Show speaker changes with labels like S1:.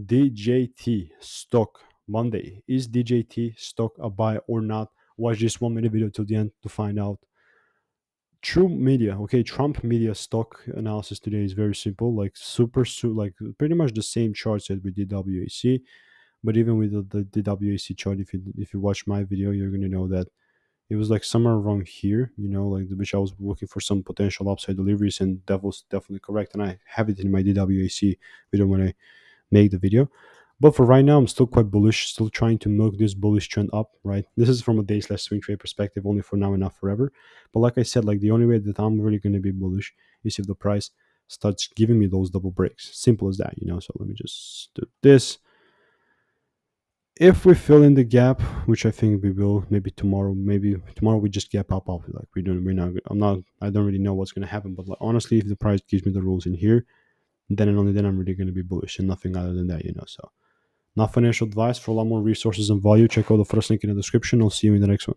S1: DJT Stock Monday. Is DJT Stock a buy or not? Watch this 1 minute video till the end to find out. True media, okay, Trump media stock analysis today is very simple, like like pretty much the same charts that we did WAC. But even with the WAC chart, if you watch my video, you're gonna know that it was like somewhere around here, like which I was looking for some potential upside deliveries, and that was definitely correct. And I have it in my DWAC video when I make the video. But for right now, I'm still quite bullish, still trying to milk this bullish trend up, right? This is from a day slash swing trade perspective, only for now and not forever. But like I said, like the only way that I'm really going to be bullish is if the price starts giving me those double breaks. Simple as that. So let me just do this. If we fill in the gap, which I think we will, maybe tomorrow we just gap up off. Like we're not. I don't really know what's going to happen. But like, honestly, if the price gives me the rules in here, then and only then I'm really going to be bullish, and nothing other than that. So not financial advice. For a lot more resources and value, check out the first link in the description. I'll see you in the next one.